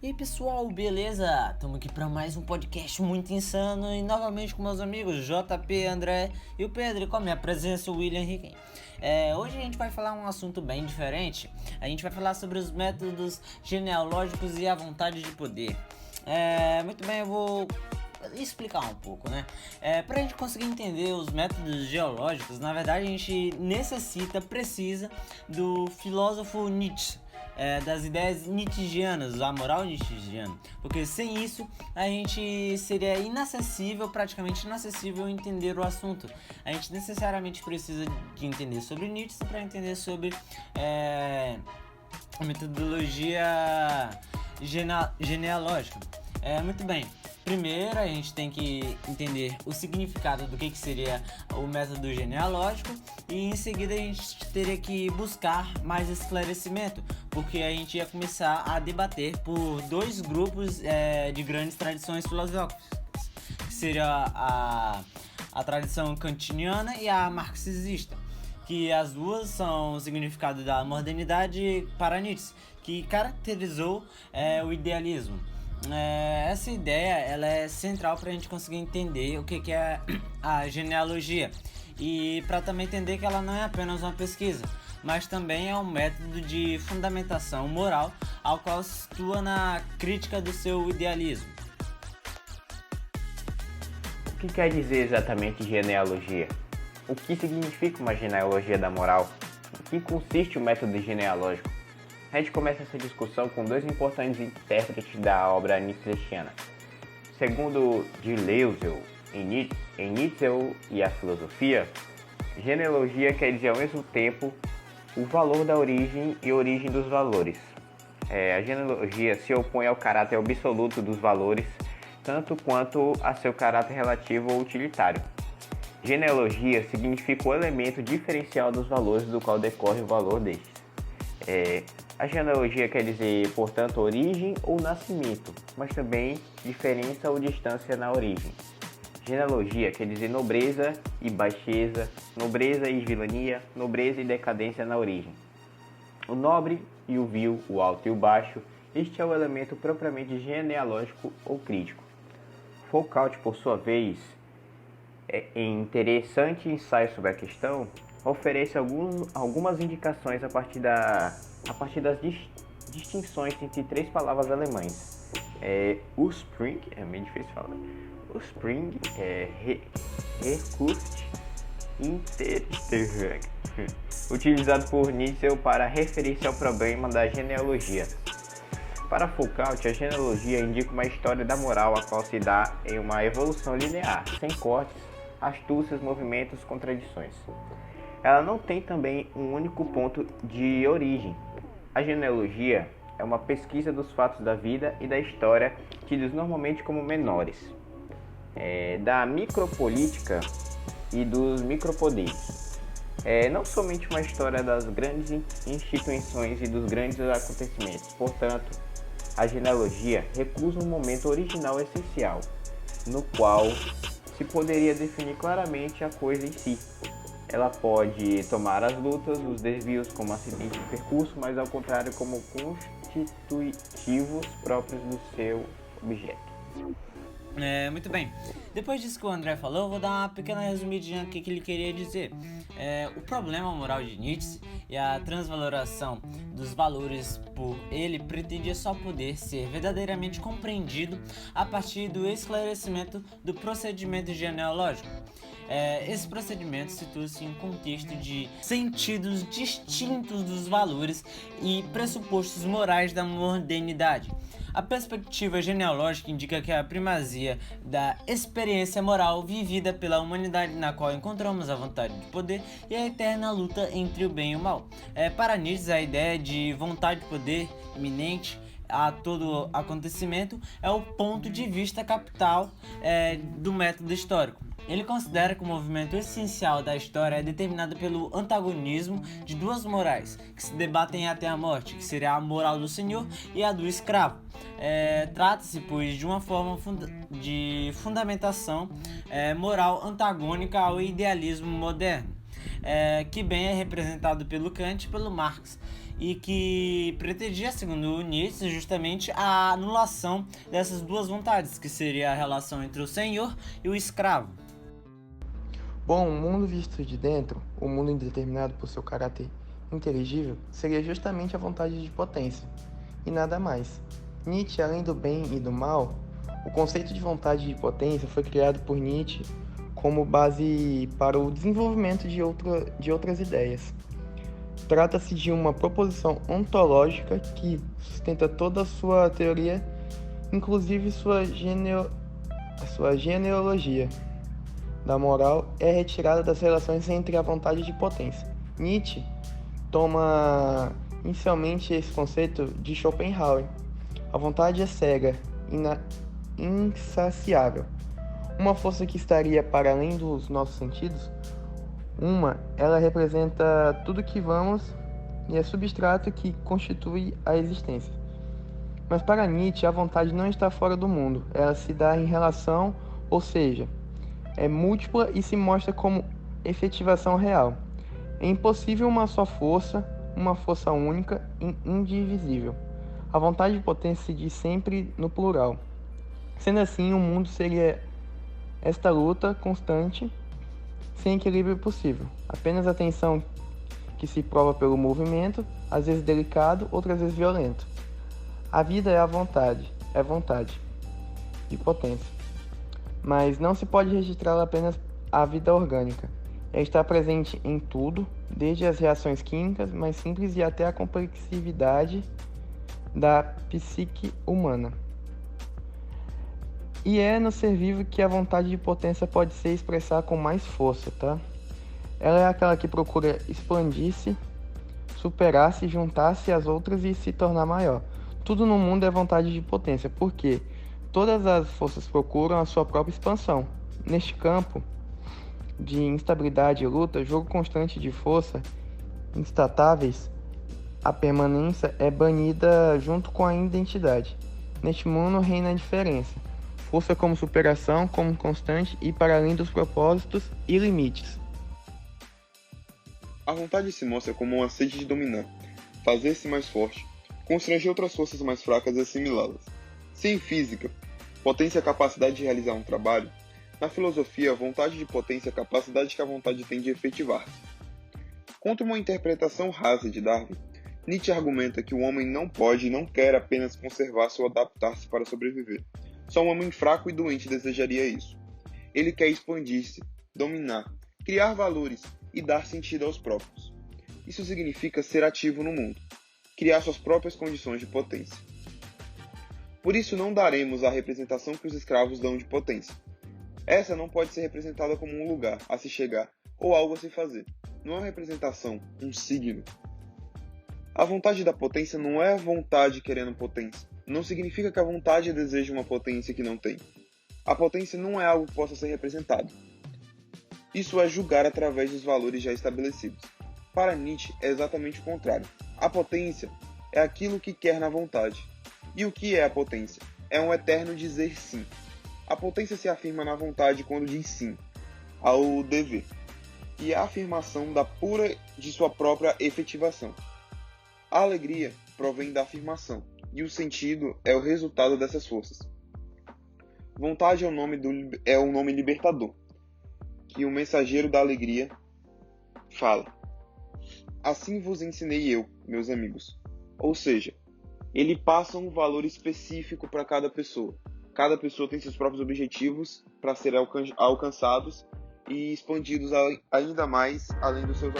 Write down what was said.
E aí pessoal, beleza? Estamos aqui para mais um podcast muito insano e novamente com meus amigos JP, André e o Pedro, e com a minha presença, o William Ricken. Hoje a gente vai falar um assunto bem diferente. A gente vai falar sobre os métodos genealógicos e a vontade de poder. Muito bem, eu vou explicar um pouco, né? Para a gente conseguir entender os métodos geológicos, na verdade a gente precisa do filósofo Nietzsche. Das ideias nietzschianas, a moral nietzschiana, porque sem isso a gente seria praticamente inacessível entender o assunto. A gente necessariamente precisa de entender sobre Nietzsche para entender sobre a metodologia genealógica. Muito bem. Primeiro, a gente tem que entender o significado do que seria o método genealógico e em seguida a gente teria que buscar mais esclarecimento, porque a gente ia começar a debater por dois grupos de grandes tradições filosóficas, que seria a tradição kantiana e a marxista, que as duas são o significado da modernidade para Nietzsche, que caracterizou o idealismo. Essa ideia ela é central para a gente conseguir entender o que é a genealogia e para também entender que ela não é apenas uma pesquisa, mas também é um método de fundamentação moral ao qual se situa na crítica do seu idealismo. O que quer dizer exatamente genealogia? O que significa uma genealogia da moral? Em que consiste o método genealógico? A gente começa essa discussão com dois importantes intérpretes da obra nietzscheana. Segundo Deleuze, em Nietzsche e a filosofia, genealogia quer dizer ao mesmo tempo o valor da origem e origem dos valores. A genealogia se opõe ao caráter absoluto dos valores, tanto quanto a seu caráter relativo ou utilitário. Genealogia significa o elemento diferencial dos valores do qual decorre o valor destes. A genealogia quer dizer, portanto, origem ou nascimento, mas também diferença ou distância na origem. Genealogia quer dizer nobreza e baixeza, nobreza e vilania, nobreza e decadência na origem. O nobre e o vil, o alto e o baixo, este é o elemento propriamente genealógico ou crítico. Foucault, por sua vez, em interessante ensaio sobre a questão, oferece algumas indicações a partir das distinções entre três palavras alemães. Ursprung, é meio difícil falar. Ursprung, Herkunft, Hintergrund, utilizado por Nietzsche para referir-se ao problema da genealogia. Para Foucault, a genealogia indica uma história da moral a qual se dá em uma evolução linear, sem cortes, astúcias, movimentos, contradições. Ela não tem também um único ponto de origem. A genealogia é uma pesquisa dos fatos da vida e da história tidos normalmente como menores, da micropolítica e dos micropoderes. Não somente uma história das grandes instituições e dos grandes acontecimentos. Portanto, a genealogia recusa um momento original essencial, no qual se poderia definir claramente a coisa em si. Ela pode tomar as lutas, os desvios como acidente de percurso, mas ao contrário como constitutivos próprios do seu objeto. Muito bem. Depois disso que o André falou, eu vou dar uma pequena resumidinha aqui que ele queria dizer. O problema moral de Nietzsche e a transvaloração dos valores por ele pretendia só poder ser verdadeiramente compreendido a partir do esclarecimento do procedimento genealógico. Esse procedimento situa-se em um contexto de sentidos distintos dos valores e pressupostos morais da modernidade. A perspectiva genealógica indica que a primazia da experiência moral vivida pela humanidade, na qual encontramos a vontade de poder e a eterna luta entre o bem e o mal. Para Nietzsche, a ideia de vontade de poder iminente a todo acontecimento é o ponto de vista capital do método histórico. Ele considera que o movimento essencial da história é determinado pelo antagonismo de duas morais que se debatem até a morte, que seria a moral do senhor e a do escravo. Trata-se, pois, de uma forma de fundamentação moral antagônica ao idealismo moderno, que bem é representado pelo Kant e pelo Marx. e que pretendia, segundo Nietzsche, justamente a anulação dessas duas vontades, que seria a relação entre o senhor e o escravo. Bom, o mundo visto de dentro, o mundo indeterminado por seu caráter inteligível, seria justamente a vontade de potência, e nada mais. Nietzsche, além do bem e do mal, o conceito de vontade de potência foi criado por Nietzsche como base para o desenvolvimento de outras ideias. Trata-se de uma proposição ontológica que sustenta toda a sua teoria, inclusive a sua genealogia da moral é retirada das relações entre a vontade de potência. Nietzsche toma inicialmente esse conceito de Schopenhauer. A vontade é cega, insaciável, uma força que estaria para além dos nossos sentidos. Ela representa tudo que vamos e é substrato que constitui a existência. Mas para Nietzsche, a vontade não está fora do mundo, ela se dá em relação, ou seja, é múltipla e se mostra como efetivação real. É impossível uma só força, uma força única e indivisível. A vontade de potência se diz sempre no plural. Sendo assim, o mundo seria esta luta constante, sem equilíbrio possível. Apenas a tensão que se prova pelo movimento, às vezes delicado, outras vezes violento. A vida é vontade de potência. Mas não se pode registrar apenas a vida orgânica. Ela está presente em tudo, desde as reações químicas mais simples e até a complexividade da psique humana. E é no ser vivo que a vontade de potência pode se expressar com mais força, tá? Ela é aquela que procura expandir-se, superar-se, juntar-se às outras e se tornar maior. Tudo no mundo é vontade de potência, porque todas as forças procuram a sua própria expansão. Neste campo de instabilidade e luta, jogo constante de força instatáveis, a permanência é banida junto com a identidade. Neste mundo reina a diferença. Força como superação, como constante e para além dos propósitos e limites. A vontade se mostra como uma sede de dominar, fazer-se mais forte, constranger outras forças mais fracas e assimilá-las. Se em física, potência é a capacidade de realizar um trabalho, na filosofia, a vontade de potência é a capacidade que a vontade tem de efetivar-se. Contra uma interpretação rasa de Darwin, Nietzsche argumenta que o homem não pode e não quer apenas conservar-se ou adaptar-se para sobreviver. Só um homem fraco e doente desejaria isso. Ele quer expandir-se, dominar, criar valores e dar sentido aos próprios. Isso significa ser ativo no mundo, criar suas próprias condições de potência. Por isso não daremos a representação que os escravos dão de potência. Essa não pode ser representada como um lugar a se chegar ou algo a se fazer. Não é uma representação, um signo. A vontade da potência não é a vontade querendo potência. Não significa que a vontade deseja uma potência que não tem. A potência não é algo que possa ser representado. Isso é julgar através dos valores já estabelecidos. Para Nietzsche é exatamente o contrário. A potência é aquilo que quer na vontade. E o que é a potência? É um eterno dizer sim. A potência se afirma na vontade quando diz sim ao dever. E a afirmação de sua própria efetivação. A alegria provém da afirmação, e o sentido é o resultado dessas forças. Vontade é o nome libertador, que o mensageiro da alegria fala. Assim vos ensinei eu, meus amigos. Ou seja, ele passa um valor específico para cada pessoa. Cada pessoa tem seus próprios objetivos para serem alcançados e expandidos ainda mais além dos seus